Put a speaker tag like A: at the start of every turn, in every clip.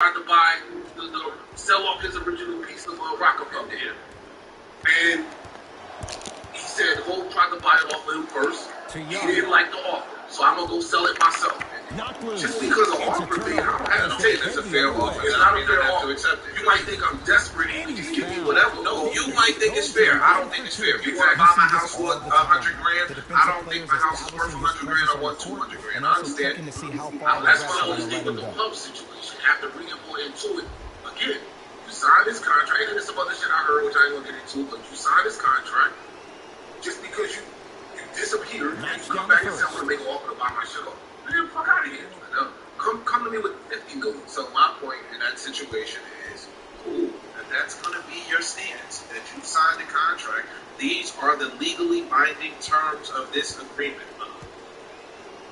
A: tried to buy, sell off his original piece of Rockefeller. And he said Hope tried to buy it off of him first. He didn't like the offer, so I'm going to go sell it myself. Just because of offer, man, I don't think that's a fair offer. It's not a fair offer. You might think I'm desperate and you just give me whatever. No, you might think it's fair. I don't think it's fair. If you want to buy my house for $100 grand, I don't think my house is worth $100 grand. I want $200 grand. I understand. That's my only thing with the Puff situation. After bringing more into it, again, you sign this contract, and there's some other shit I heard, which I ain't gonna get into, but you sign this contract just because you disappeared and you come back and say, I'm gonna make an offer to buy my shit off. Get the fuck out of here. Come to me with 50 million. So my point in that situation is, cool, that's gonna be your stance, that you signed the contract. These are the legally binding terms of this agreement.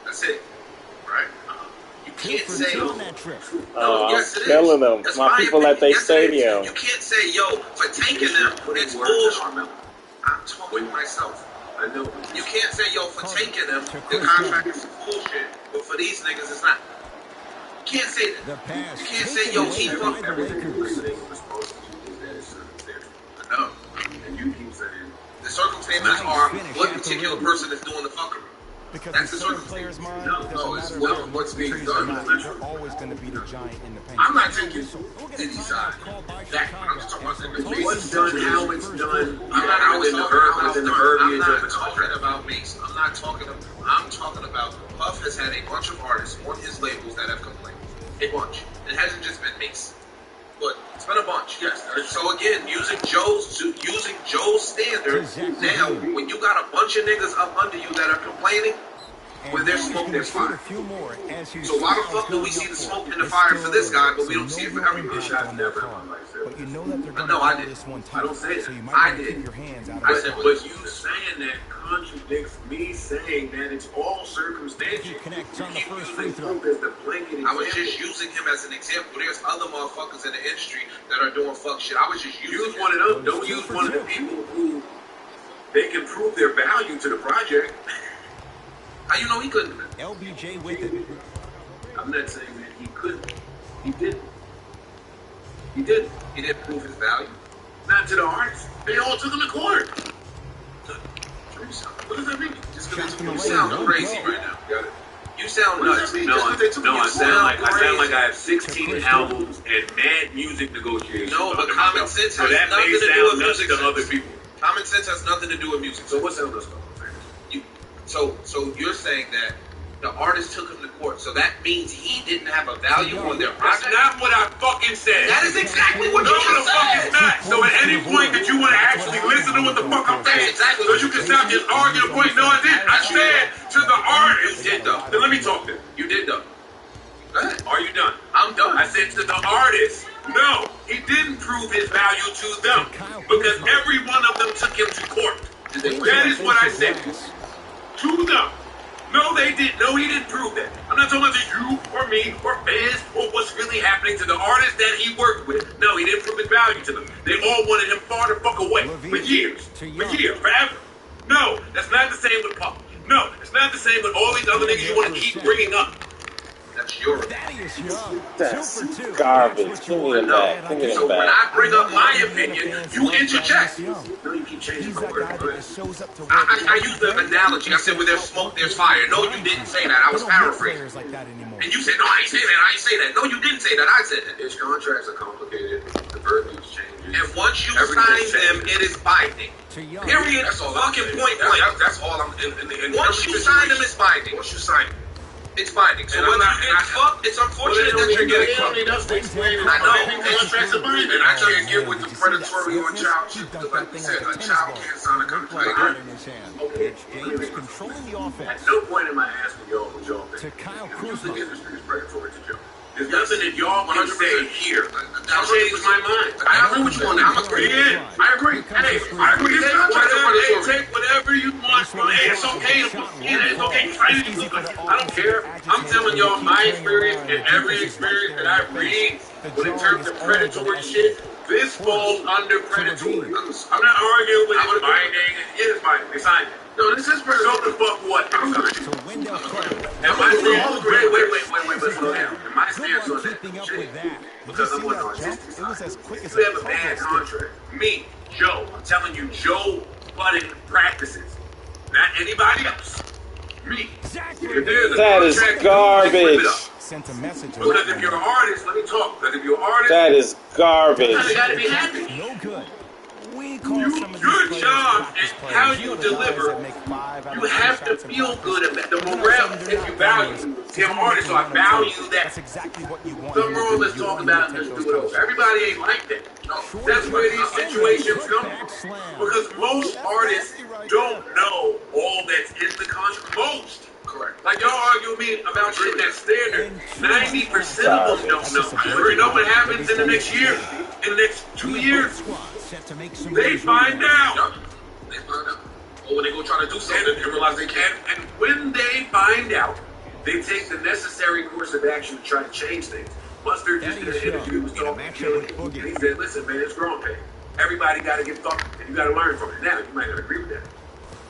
A: That's it, right? You can't say, yes, it
B: killing
A: is.
B: them. My people at their stadium.
A: You can't say, yo, for taking them, it's bullshit. I'm talking myself. I know. You can't say, yo, for taking them, the contract is bullshit, but for these niggas, it's not. You can't say that. You can't say, yo, he fucked everything. I know. And you keep saying, the circumstances are what particular person is doing the fuckery.
C: Because
A: that's
C: the certain player's mind,
A: no, it's what's being done.
C: They're always going to be the giant in the paint.
A: I'm not taking any side. I'm just talking about what's done, how it's done. I'm not talking about Mace. I'm talking about Puff has had a bunch of artists on his labels that have complained. A bunch. It hasn't just been Mace. But it's been a bunch, yes. So again, using Joe's standard, now when you got a bunch of niggas up under you that are complaining, when there's smoke, there's fire. So why the fuck do we see the smoke and the fire for this guy, but we don't see it for everybody?
C: But you know that they're going
A: I
C: to this one time.
A: I don't say
C: so
A: that.
C: I did.
A: I said, but you saying that contradicts me saying that it's all circumstantial.
C: You connect on the
A: keep
C: first
A: using
C: free throw.
A: Pope as the blanket example. I was just using him as an example. There's other motherfuckers in the industry that are doing fuck shit. I was just using
D: use one of those. Don't use one of the people who they can prove their value to the project.
A: How you know he couldn't?
C: LBJ with it.
D: I'm not saying that he couldn't. He didn't.
A: He didn't. He didn't prove his value.
D: Not to the artists. They all took him to court.
A: What does that mean? Just because you sound crazy right now. Got it. You sound nuts.
D: I sound like I have 16 albums and mad music negotiations.
A: No, but common sense has nothing to do with music
D: to other people.
A: Common sense has nothing to do with music.
D: So what sound does go?
A: So you're saying that the artist took him to court, so that means he didn't have a value on their project?
D: That's not what I fucking said.
A: That is exactly what you just said.
D: Not. So at any point that you want to actually listen to what the fuck I'm saying,
A: exactly
D: so you can stop just arguing the point. No, I didn't. I said to the artist.
A: You did though.
D: Then let me talk then.
A: You did though. Go ahead.
D: Are you done?
A: I'm done.
D: I said to the artist, no, he didn't prove his value to them because every one of them took him to court. That is what I said. To them. No, they didn't. No, he didn't prove that. I'm not talking about you or me or fans or what's really happening to the artists that he worked with. No, he didn't prove his value to them. They all wanted him far the fuck away for years. Forever. No, that's not the same with Pop. No, it's not the same with all these other niggas you want to keep bringing up.
A: That's yours.
B: That's garbage. Give me it back. Give me
A: So
B: it
A: when
B: back.
A: I bring up my opinion, you interject.
D: No, you keep changing the word.
A: I used the analogy. I said, where there's smoke, there's fire. No, you didn't say that. I was paraphrasing. And you said, no, I ain't say that. I ain't say that. No, you didn't say that. I said that.
D: His contracts are complicated. The verbiage changes.
A: And once you sign them, it is binding. Period. That's all. Fucking point blank. That's all I'm. Once you sign them, it's binding.
D: Once you sign them.
A: It's binding. So it's unfortunate that you're getting fucked.
D: I know.
A: Contracts are binding. And I can't get with the predatory on child shit. Because like you said, a child can't sign a contract.
D: Okay.
C: Controlling the offense.
D: At no point am I asking y'all what y'all think.
C: To Kyle
D: Kuzma. The industry is predatory to Joe. There's
A: Yes.
D: nothing that y'all can say here. That changes my mind.
A: I agree with you on that. I'm agreeing. I agree. Hey, I agree.
D: Take whatever you want from it. It's okay to put in it. It's okay to try to do it. I don't care. I'm telling y'all my experience and every experience that I read. But in terms of predatory shit, this falls under predatory. I'm not arguing with it. It's binding. It is binding. They signed it.
A: No, this is pretty.
D: So the fuck what?
C: So Wendell Carter.
D: Now my stance. Wait.
A: Slow down. My stance on
C: Keeping up with
A: that.
C: that.
A: Because
C: Did
A: I'm
C: you see
A: on
C: that jump?
A: artistic
C: It was
A: side.
C: as quick as
A: You
C: a
A: have a bad
C: pogo
A: contract.
D: Me, Joe. I'm telling you, Joe Budden practices. Not anybody else. Me.
C: Exactly.
D: If there's a
B: That is
D: contract,
B: garbage.
D: flip it up.
C: Sent a message.
D: Because if you're an artist, let me talk. Because if you're an artist,
B: That is garbage.
A: You gotta be happy.
C: No good. We call some of these
D: your
C: players
D: job
C: practice
D: and
C: players.
D: how
C: You
D: you
C: know the guys
D: deliver,
C: that make 5 out of
D: you
C: 10
D: have to
C: shots in
D: feel
C: practice.
D: good about the
C: You know
D: morale.
C: some
D: If
C: they're
D: you
C: not
D: value
C: players.
D: him,
C: Some
D: artist, so I
C: of them
D: value
C: say,
D: that.
C: That's exactly what you want.
A: Nothing wrong. Let's
C: You
A: talk
C: want
A: about
C: to
A: it. Let's
C: take
A: do
C: those
A: it over.
C: coaches.
A: Everybody ain't like that. No,
D: That's where these situations come
C: Back
D: from.
C: slam.
D: Because most artists don't know all that's in the contract. Most.
A: correct.
D: Like y'all argue with me about shit that's standard. 90% of them don't know. You know what happens in the next year? In the next 2 years? They find out.
A: They find out. Or when they go try to do something and realize they can't.
D: And when they find out, they take the necessary course of action to try to change things. Mustard just did an interview, was talking to Gilly, and he said, listen, man, it's growing pain. Everybody got to get fucked, and you got to learn from it. Now, you might not agree with that.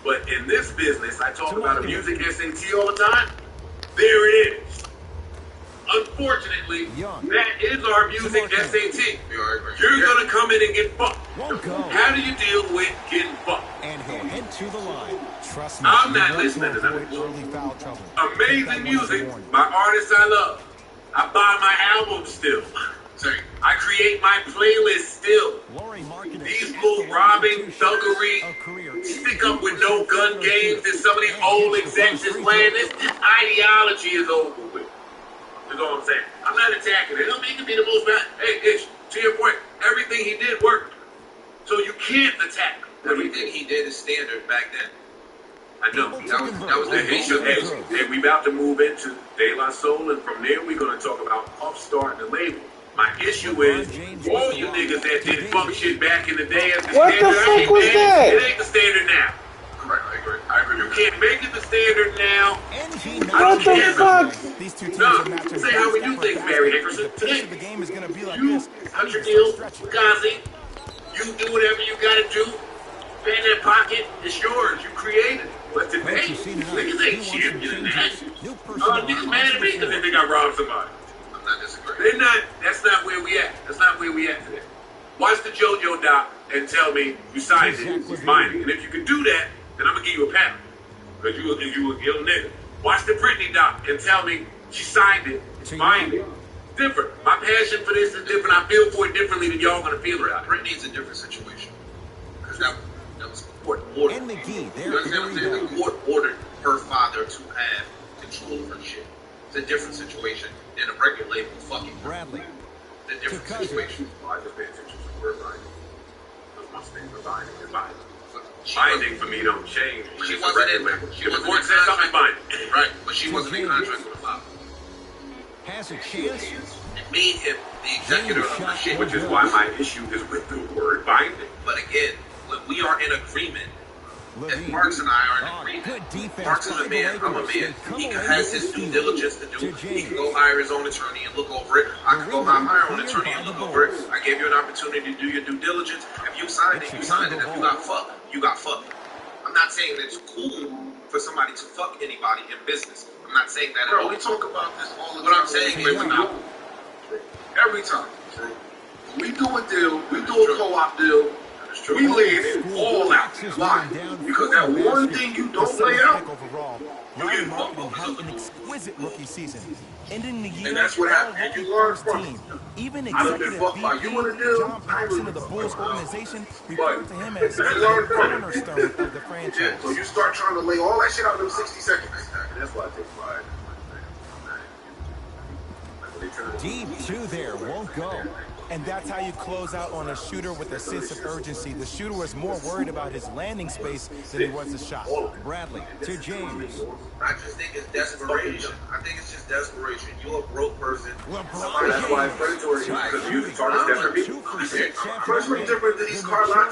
D: But in this business, I talk about a music SAT all the time. There it is. Unfortunately, that is our music SAT. You're going to come in and get fucked. How do you deal with getting fucked?
C: And he'll head to the line. Trust me,
D: I'm not listening to that.
C: early foul trouble.
D: Amazing music by artists I love. I buy my albums still. I create my playlist still. These little robbing, thuggery, stick up with no gun games that some of these old execs is playing. This ideology is over with. That's all I'm saying. I'm not attacking it. It don't mean to be the most bad. Hey, Itch, to your point, everything he did worked. So you can't attack
A: Everything he did is standard back then.
D: I know.
A: That was the
D: Hey, we about to move into De La Soul, and from there we're going to talk about Upstart and the label. My issue is, all you niggas that did fuck shit back in the day as the
B: What the
D: standard,
B: fuck was that?
D: it ain't the standard now.
A: Correct, I agree.
D: You can't make it the standard now.
B: What the fuck?
C: These two teams
D: No,
C: are matching
D: say how we do things, Mary Hickerson.
C: The pace of the game is going to be like
D: You
C: this.
D: cut your deal, Fugazi. You do whatever you got to do. Pay that pocket, it's yours. You created it. But today, niggas ain't champion in that. Niggas mad at me because they think I robbed somebody.
A: I'm not disagreeing.
D: They're not. That's not where we at. That's not where we at today. Watch the JoJo doc and tell me you signed it. It's mine. And if you can do that, then I'm gonna give you a pound. Because you a ill nigga. Watch the Britney doc and tell me she signed it. It's mine. Different. My passion for this is different. I feel for it differently than y'all gonna feel about it.
A: Britney's a different situation. Because that was court ordered.
C: And McGee,
A: You understand what I'm saying? The court ordered her father to have control of her shit. It's a different situation than a record label fucking
C: Bradley.
A: It's a different situation.
D: Well, I just pay attention to the word binding. Because once things are binding, they're binding.
A: She
D: Binding for me don't change.
A: She
D: It's a
A: wasn't
D: record
A: in.
D: label.
A: She
D: If the
A: wasn't
D: court
A: in
D: says something,
A: contract.
D: binding.
A: Right, but she wasn't in contract with the law.
C: Has a chance.
A: It made him the executor of the shit.
D: Which is why my issue is with the word binding.
A: But again, when we are in agreement, if
C: Levine.
A: Marks and I are in
C: Good
A: agreement,
C: defense
A: Marks is
C: by
A: a
C: the
A: man, I'm a
C: Lakers.
A: man.
C: They come
A: He
C: away
A: has
C: with
A: his
C: the
A: due
C: steal.
A: diligence to do.
C: To
A: He can
C: James.
A: go hire his own attorney and look over it. I can go hire my own attorney and look over it. I gave you an opportunity to do your due diligence. If you signed it, you signed it. If you got fucked, you got fucked. I'm not saying that it's cool for somebody to fuck anybody in business. I'm not saying that at all.
E: Bro, we talk about this all the time.
A: What I'm saying is,
E: every time. We do a deal, we do a co-op deal, we lay it all out. Why? Because that one thing you don't lay out,
C: Overall,
E: you
C: Larry
E: get
C: Martin
E: fucked.
C: had an exquisite rookie season, ending the year
E: And that's what happened. And you learn from it.
C: Even
E: I done been
C: executive
E: fucked by you in a deal.
C: John Paxson of the Bulls organization referred to him as the
E: you learn from it.
C: cornerstone of the
E: Yeah,
C: franchise.
E: so you start trying to lay all that shit out in them 60 seconds.
D: And that's why I take pride in my thing.
C: Deep two there, won't go. And that's how you close out on a shooter with a sense of urgency. The shooter was more worried about his landing space than he was the shot. Bradley to James.
A: I just think it's desperation. I think it's just desperation. You're a broke person.
C: LeBron
D: That's why it's predatory. Because you target different people.
E: First different than these Carlotta,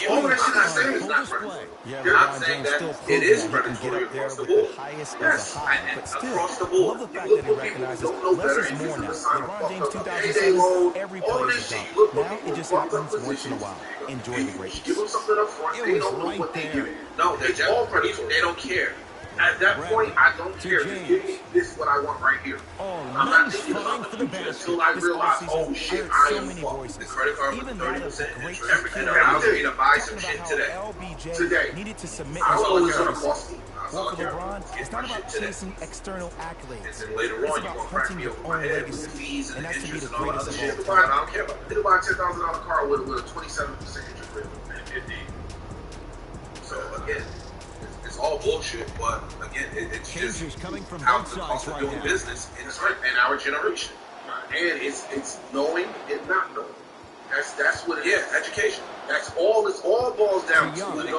E: all that shit I say is not predatory.
A: I'm saying that it is predatory across the board.
C: Highest
A: Yes,
C: high,
A: and
C: but still,
A: across the
C: I
A: board.
C: love the
A: You
C: fact
A: look
C: that he
A: for people
C: recognizes
A: who don't know know
C: Less
A: better.
C: is more now.
A: He's gonna
C: LeBron James
A: sign a
C: 2007, every
A: all
C: play
A: this
C: is a
A: shit.
C: dunk.
A: Look,
C: Now it just happens once in a while. Enjoy the
A: Give
C: greatness.
A: them something up front.
C: It
A: They
C: was
A: don't know
C: right
A: what they
C: there.
A: give. No, it's all predatory. They don't care. At that point, I don't care. Just give me this is what I want right here.
C: Oh,
A: I'm not
C: nice
A: thinking
C: find
A: about
C: for
A: the
C: the
A: future
C: basket.
A: until I
C: This
A: realize,
C: offseason,
A: oh shit,
C: heard
A: I
C: so
A: am
C: many
A: fucked.
C: voices.
A: The credit card
C: Even
A: for
C: that of
A: 30%
C: great
A: interest. And
C: security
A: I was going to buy
C: talking
A: some
C: about
A: shit
C: how
A: today.
C: LBJ needed to submit
A: I
C: his
A: don't know
C: own
A: what's gonna
C: legacy.
A: cost me.
C: Well, for LeBron, it's not about chasing external accolades.
A: And then later
C: It's
A: on,
C: about
A: you're going to crack
C: hunting
A: me
C: your
A: over my
C: own
A: head with
C: legacy.
A: the fees and
C: And
A: the
C: that's to be
A: interest
C: the
A: and all that
C: greatest
A: other
C: of
A: shit.
C: all
A: I
C: time.
A: don't care about it. You can buy a $10,000 car with a 27% interest rate. Indeed. So again, it's all bullshit, but again, it's just
C: Changes coming from
A: how
C: both
A: the
C: sides
A: cost of
C: right
A: doing
C: now.
A: business in our generation. And it's knowing and not knowing. That's what it is. Yeah, education. That's all. It's all boils down to knowing and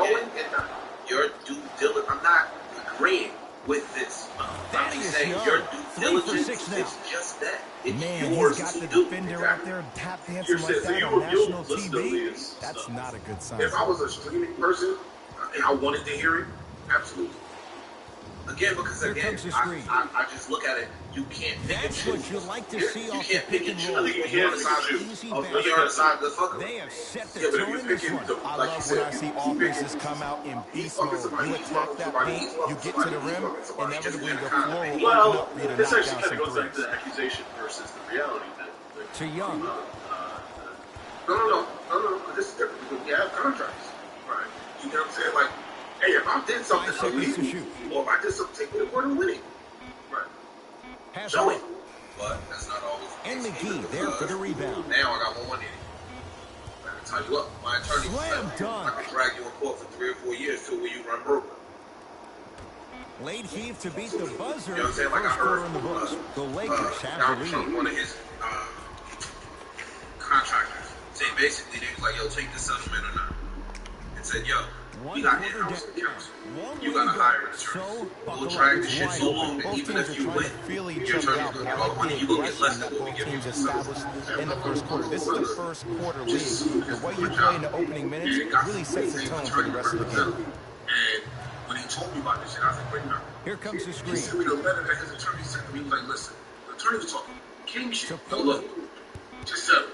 A: not knowing. Your due diligence. I'm not agreeing with this. I'm just saying your due diligence is just that. It's
C: Man,
A: yours
C: he's got
A: to
C: the
A: do.
C: defender out there tap dancing like that on national TV. That's not a good sign.
A: If I was a streaming person and I wanted to hear it, absolutely. Again, because again, I just look at it. You can't pick and
C: That's
A: choose.
C: what you like to see
A: You
C: off
A: can't
C: the
A: pick and
C: pick
A: choose.
C: and roll.
A: You're on the side
C: Easy
A: of
C: basket.
A: you're on the side of the fucker.
C: They have set the
A: Yeah, but if
C: tone
A: you
C: in this
A: pick
C: one.
A: him,
C: I
A: like you
C: love
A: said,
C: when I see
A: you pick
C: offenses
A: him.
C: come out in
A: He's
C: beast
A: fucking
C: mode.
A: somebody,
C: You
A: he's
C: attack
A: fucking
C: that
A: somebody,
C: paint,
A: he's fucking
C: you get to
A: somebody,
C: the
A: he's
C: rim,
A: fucking somebody.
C: inevitably
A: Just
C: the
A: win
C: floor will
A: the
C: open up for you to
E: This
C: knock
E: actually
C: down
E: kind of
C: some
E: goes back to
C: threes.
E: the accusation versus the reality.
C: To Young.
A: No. This is different because we have contracts, right? You know what I'm saying? Like, hey, if I did something
C: 5 seconds to
A: illegal,
C: shoot.
A: or if I did something, take me to court and winning, right?
C: Pass
A: Show
C: it.
A: it. But that's not always.
C: And McGee there for the rebound.
A: Now I got one in. I can tie you up. My attorney
C: Slam
A: said
C: dunk.
A: I can drag you in court for 3 or 4 years till you run broke.
C: Late heave to beat the buzzer.
A: You know what I'm saying? Like I
C: First quarter
A: heard
C: in the books. The Lakers have
A: Donald
C: the
A: Trump,
C: lead.
A: one of his contractors, say basically they was like, yo, take the settlement or not. And said, yo, we got in-house accounts. You gotta hire an attorney. We'll drag the shit so long that even if you win, your attorney's gonna give all money. You gonna get less than what we give you for
C: established in the first quarter. This is the first quarter lead. The way you play in the opening minutes really sets the tone for the rest of the game.
A: And when he told me about this shit, I was like, wait a minute.
C: Here comes the
A: He
C: screen.
A: sent me the letter that his attorney sent to me. He was like, listen, the attorney was talking king shit. No, look, just settle.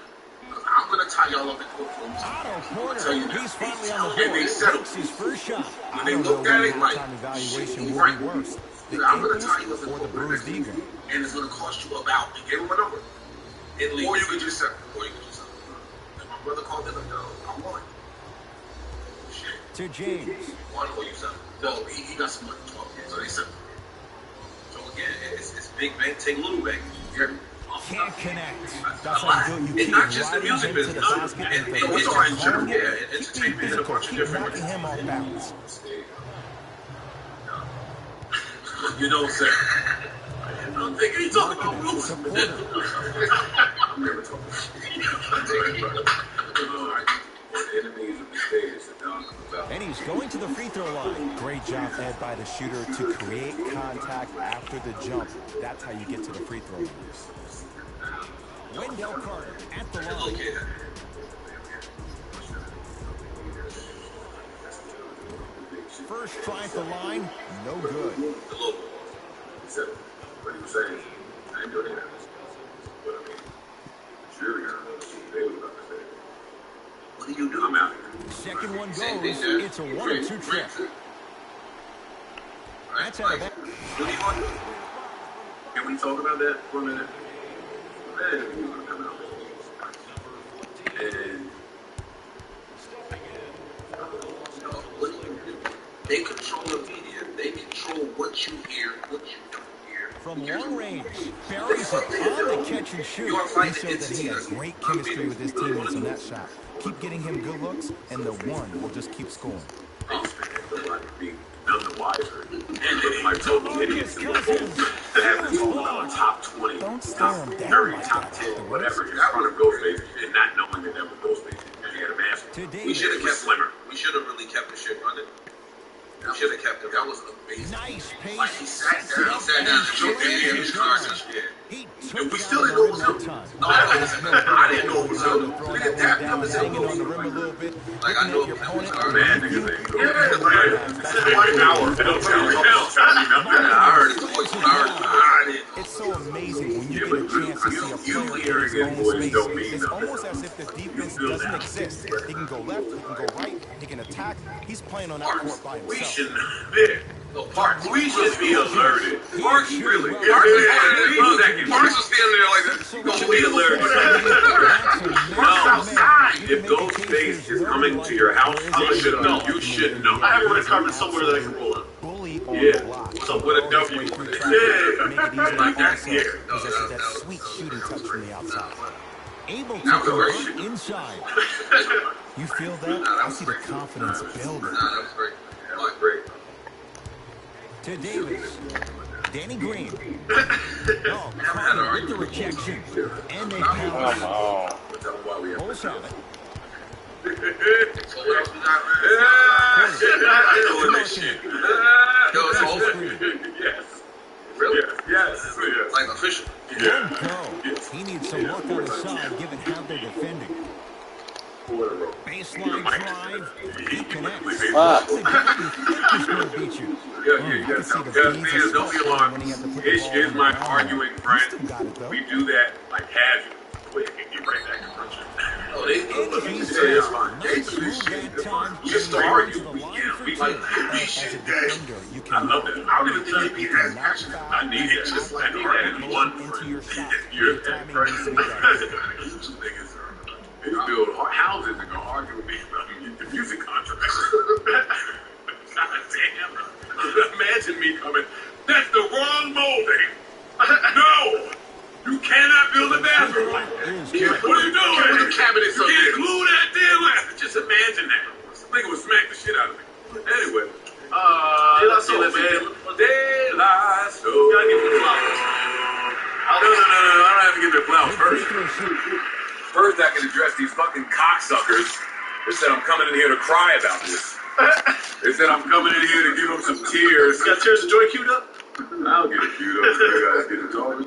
A: Because I'm going to tie y'all up in courtrooms.
C: Otto Porter,
A: Tell you now.
C: he's finally on the
A: And they
C: board.
A: settled.
C: Takes his first shot.
A: When
C: I
A: they
C: don't know
A: looked at
C: when
A: it, like,
C: halftime evaluation
A: shit,
C: will
A: right.
C: be worse. The
A: I'm going to
C: ankles
A: tie you up in
C: or the
A: court
C: bruised
A: next
C: ego.
A: week, and it's going to cost you about. He gave him a number. Or you can just settle. And my brother called me like, no, I'm one. Shit.
C: To James.
A: One or you settle. No, he got some money. 12 years, so they settled. So again, it's big bank, take little bank. You hear me?
C: Can't connect. That's how you do it. You
A: It's
C: keep
A: not just the
C: riding
A: music
C: him to
A: business.
C: the basket.
A: And
C: and
A: it's
C: the
A: all in general.
C: target.
A: Yeah,
C: Keep being
A: entertainment and a
C: physical.
A: bunch of
C: Keep
A: different
C: knocking him off balance.
A: You know what I'm saying? I don't think he's talking about rules. I'm never talking about
C: And he's going to the free throw line. Great job led by the shooter to create contact after the jump. That's how you get to the free throw line. Wendell Carter at the line. First try at the line, no good.
A: What he was saying, I ain't doing that. But I mean, the jury, I don't know what they was about to say. What do you do? I'm out here.
C: Second one goes, it's a 1-2 trip. That's out of that.
A: What do you want to do? Can we talk about that for a minute? That interview is going to come out. And what do you do? They control the media. They control what you hear, what you don't hear.
C: From long range, buries it on the catch and shoot. He showed that he had great chemistry with his teammates on that shot. Keep getting him good looks, and the one will just keep scoring.
E: None the wiser. And they like total idiots in the bowl that have been told about top 20,
C: Don't stare him down
E: 30,
C: like
E: top
C: that.
E: 10, whatever. You're out of Ghostface and not knowing that that was Ghostface. And he had a mask.
C: Today,
A: We should have kept
E: Slimmer.
A: We should have really kept the shit running. We should have kept it. That was amazing.
C: nice pace.
A: Like he sat down and choked in his cars and shit.
C: He
A: And
C: took
A: we still
C: down
A: didn't know it
C: the
A: was
C: rim
A: him.
C: that time.
A: No, I didn't know it was him.
C: Throwing
A: Nigga,
C: that
A: that
C: one
A: was
C: down,
A: him.
C: hanging on the rim a little bit,
A: Like I
C: looking
A: know
C: at your
A: it was
C: opponent.
A: him.
E: Man, niggas ain't
A: Yeah, like,
E: This is like an hour. Hell, tell me nothing.
A: I heard his voice. I heard it.
C: It's so amazing when you
E: Yeah,
C: get
E: but
C: own space. It's almost as if the defense doesn't exist. He can go left, he can go right, he can attack. He's playing on that court by himself.
D: We should be alerted.
A: Parks really. Parks was standing there like this. You gonna be alerted.
D: If Ghostface is coming to your house, you should know. You should know.
E: I have a red carpet somewhere that I can roll up.
C: Bully on
D: Yeah.
C: the block.
D: What's up with a W?
C: Yeah.
D: Like that. Yeah.
C: Possesses that sweet shooting touch from the outside. Able to
A: That was
C: convert
A: great.
C: inside. You feel that? I see the confidence building.
A: That was great. That was great.
C: To Davis. Danny Green. Oh, Carter with the rejection. And they
B: Come
C: pound.
B: on.
C: Full shot.
A: So what else we got, man?
D: I know that shit.
A: Yo, it's open.
D: Yes.
A: Really?
D: Yes.
A: Like official.
C: One go. He needs some work on his side given how they're defending. Baseline drive. He connects.
B: Ah.
C: Beat you.
D: Don't be alarmed. It's my arguing friend. We do that like casual. Wait, you bring that construction.
A: Oh, they it's fine. They do this shit. Just to argue. We like this shit.
D: I love that. I don't even think he has passion. I need it. Just like that. One friend. You're that friend. Two niggas. They build houses and go argue with me about the music contract. God damn. Imagine me coming. That's the wrong molding. No. You cannot build a bathroom like that. What are you doing?
A: Put the cabinets
D: You
A: up
D: can't
A: there.
D: glue that damn ladder. Just imagine that. Nigga would smack the shit out of me. Anyway. De La Soul. De La Soul. You gotta give me the flowers. No. I don't have to give the flowers first. First, I can address these fucking cocksuckers. They said I'm coming in here to cry about this. They said I'm coming in here to give them some tears.
E: You got Tears of Joy queued up?
D: I'll get it queued up. You guys get it talking.